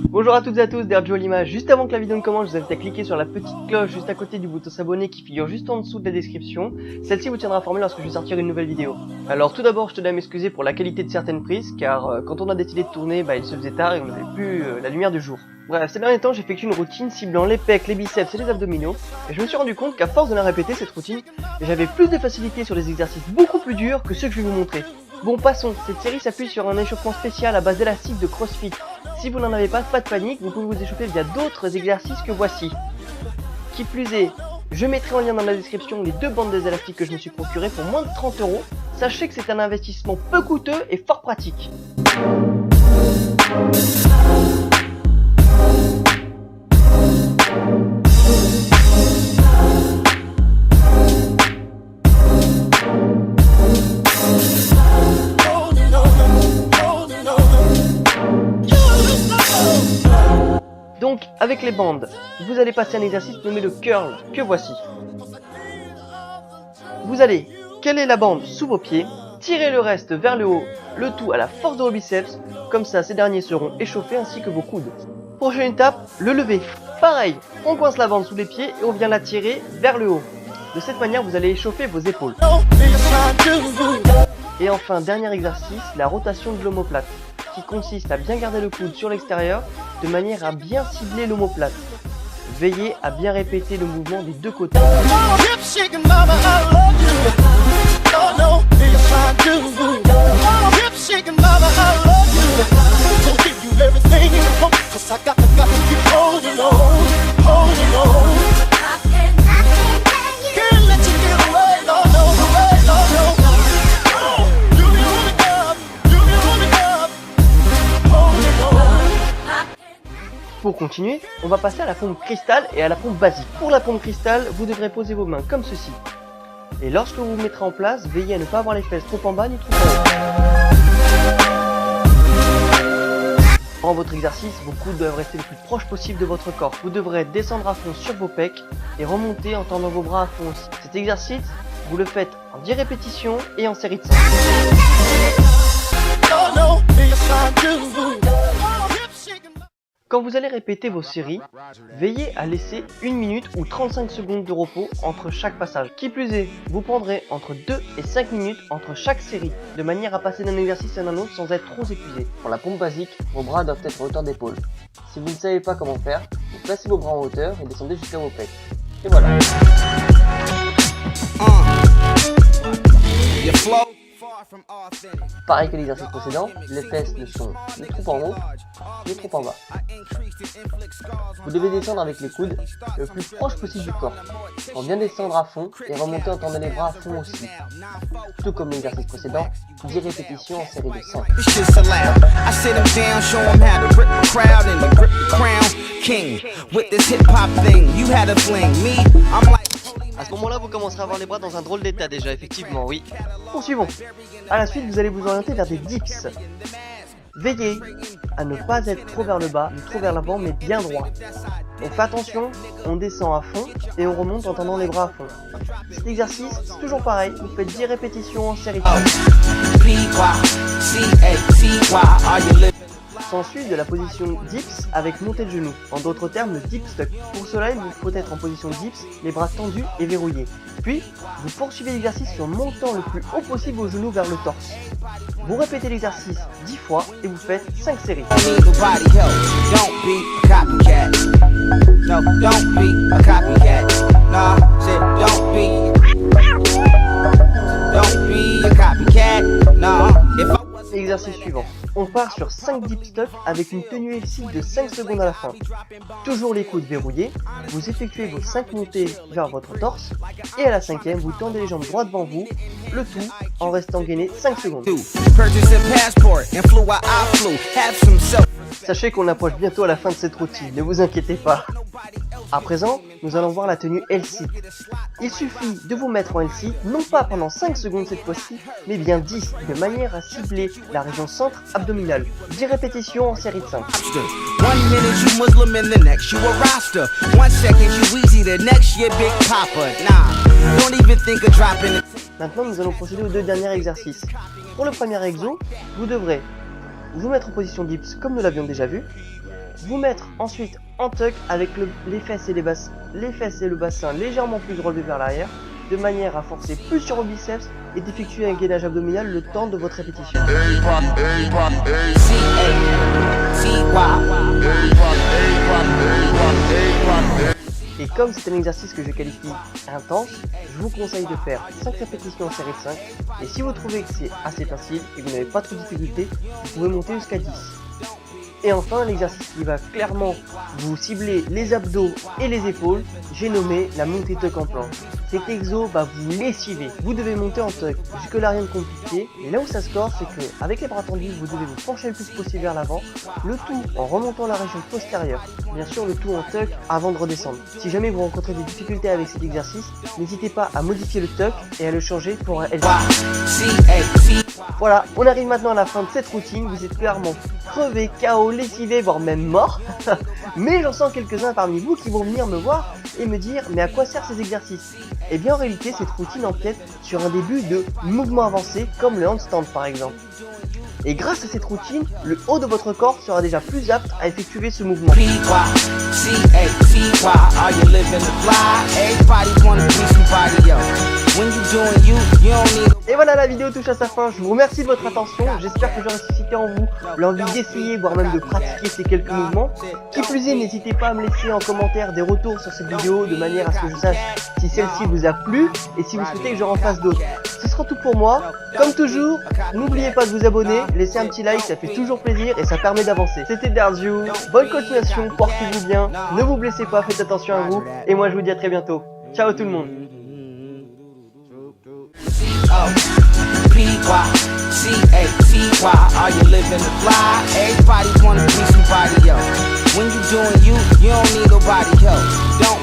Bonjour à toutes et à tous, derrière Joe à l'image. Juste avant que la vidéo ne commence, je vous invite à cliquer sur la petite cloche juste à côté du bouton s'abonner qui figure juste en dessous de la description. Celle-ci vous tiendra informé lorsque je vais sortir une nouvelle vidéo. Alors tout d'abord, je tenais à m'excuser pour la qualité de certaines prises, car quand on a décidé de tourner, il se faisait tard et on n'avait plus la lumière du jour. Bref, ces derniers temps, j'effectue une routine ciblant les pecs, les biceps et les abdominaux, et je me suis rendu compte qu'à force de la répéter, cette routine, j'avais plus de facilité sur des exercices beaucoup plus durs que ceux que je vais vous montrer. Bon, passons, cette série s'appuie sur un échauffement spécial à base d'élastique de CrossFit. Si vous n'en avez pas de panique, vous pouvez vous échauffer via d'autres exercices que voici. Qui plus est, je mettrai en lien dans la description les deux bandes des élastiques que je me suis procuré pour moins de 30 €. Sachez que c'est un investissement peu coûteux et fort pratique. Donc, avec les bandes, vous allez passer un exercice nommé le curl, que voici. Vous allez caler la bande sous vos pieds, tirer le reste vers le haut, le tout à la force de vos biceps, comme ça ces derniers seront échauffés ainsi que vos coudes. Prochaine étape, le lever. Pareil, on coince la bande sous les pieds et on vient la tirer vers le haut. De cette manière, vous allez échauffer vos épaules. Et enfin, dernier exercice, la rotation de l'omoplate, qui consiste à bien garder le coude sur l'extérieur de manière à bien cibler l'omoplate. Veillez à bien répéter le mouvement des deux côtés. Pour continuer, on va passer à la pompe cristal et à la pompe basique. Pour la pompe cristal, vous devrez poser vos mains comme ceci. Et lorsque vous vous mettrez en place, veillez à ne pas avoir les fesses trop en bas ni trop en haut. Pendant votre exercice, vos coudes doivent rester le plus proche possible de votre corps. Vous devrez descendre à fond sur vos pecs et remonter en tendant vos bras à fond aussi. Cet exercice, vous le faites en 10 répétitions et en série de 5. Quand vous allez répéter vos séries, veillez à laisser 1 minute ou 35 secondes de repos entre chaque passage. Qui plus est, vous prendrez entre 2 et 5 minutes entre chaque série, de manière à passer d'un exercice à un autre sans être trop épuisé. Pour la pompe basique, vos bras doivent être à hauteur d'épaule. Si vous ne savez pas comment faire, vous placez vos bras en hauteur et descendez jusqu'à vos pecs. Et voilà. Pareil que l'exercice précédent, les fesses ne sont ni trop en haut, ni trop en bas. Vous devez descendre avec les coudes le plus proche possible du corps, pour bien descendre à fond et remonter en tendant les bras à fond aussi. Tout comme l'exercice précédent, 10 répétitions en série de 5. À ce moment-là, vous commencerez à avoir les bras dans un drôle d'état déjà, effectivement, oui. Poursuivons. À la suite, vous allez vous orienter vers des dips. Veillez à ne pas être trop vers le bas, ni trop vers l'avant, mais bien droit. On fait attention, on descend à fond et on remonte en tendant les bras à fond. Cet exercice, c'est toujours pareil, vous faites 10 répétitions en série. S'ensuit de la position dips avec montée de genou, en d'autres termes le dip stuck. Pour cela, il vous faut être en position dips, les bras tendus et verrouillés. Puis, vous poursuivez l'exercice en montant le plus haut possible vos genoux vers le torse. Vous répétez l'exercice 10 fois et vous faites 5 séries. Exercice suivant. On part sur 5 dip stuck avec une tenue elsique de 5 secondes à la fin. Toujours les coudes verrouillés, vous effectuez vos 5 montées vers votre torse et à la 5e, vous tendez les jambes droit devant vous, le tout en restant gainé 5 secondes. Sachez qu'on approche bientôt à la fin de cette routine, ne vous inquiétez pas. À présent, nous allons voir la tenue L-sit. Il suffit de vous mettre en L-sit, non pas pendant 5 secondes cette fois-ci, mais bien 10, de manière à cibler la région centre abdominale. 10 répétitions en série de 5. Maintenant, nous allons procéder aux deux derniers exercices. Pour le premier exo, vous devrez vous mettre en position dips comme nous l'avions déjà vu, vous mettre ensuite en tuck avec les fesses et le bassin légèrement plus relevés vers l'arrière, de manière à forcer plus sur vos biceps et d'effectuer un gainage abdominal le temps de votre répétition. Et comme c'est un exercice que je qualifie intense, je vous conseille de faire 5 répétitions en série de 5. Et si vous trouvez que c'est assez facile et que vous n'avez pas trop de difficultés, vous pouvez monter jusqu'à 10. Et enfin, l'exercice qui va clairement vous cibler les abdos et les épaules, j'ai nommé la montée tuck en planche. Cet exo va vous lessiver. Vous devez monter en tuck. Jusque là, rien de compliqué. Et là où ça score, c'est que avec les bras tendus, vous devez vous pencher le plus possible vers l'avant. Le tout en remontant la région postérieure. Bien sûr, le tout en tuck avant de redescendre. Si jamais vous rencontrez des difficultés avec cet exercice, n'hésitez pas à modifier le tuck et à le changer pour un LT. Voilà, on arrive maintenant à la fin de cette routine. Vous êtes clairement crevé, KO, lessivé, voire même mort. Mais j'en sens quelques-uns parmi vous qui vont venir me voir et me dire mais à quoi servent ces exercices? Et bien en réalité cette routine empiète sur un début de mouvement avancé comme le handstand par exemple. Et grâce à cette routine, le haut de votre corps sera déjà plus apte à effectuer ce mouvement. Et voilà, la vidéo touche à sa fin, je vous remercie de votre attention, j'espère que j'aurai suscité en vous l'envie d'essayer, voire même de pratiquer ces quelques mouvements. Qui plus est, n'hésitez pas à me laisser en commentaire des retours sur cette vidéo, de manière à ce que je sache si celle-ci vous a plu, et si vous souhaitez que je en fasse d'autres. Ce sera tout pour moi, comme toujours, n'oubliez pas de vous abonner, laissez un petit like, ça fait toujours plaisir et ça permet d'avancer. C'était Dardiou, bonne continuation, portez-vous bien, ne vous blessez pas, faites attention à vous, et moi je vous dis à très bientôt. Ciao tout le monde. Are you living the fly? Everybody wanna be somebody else. When you doing you, you don't need nobody help. Don't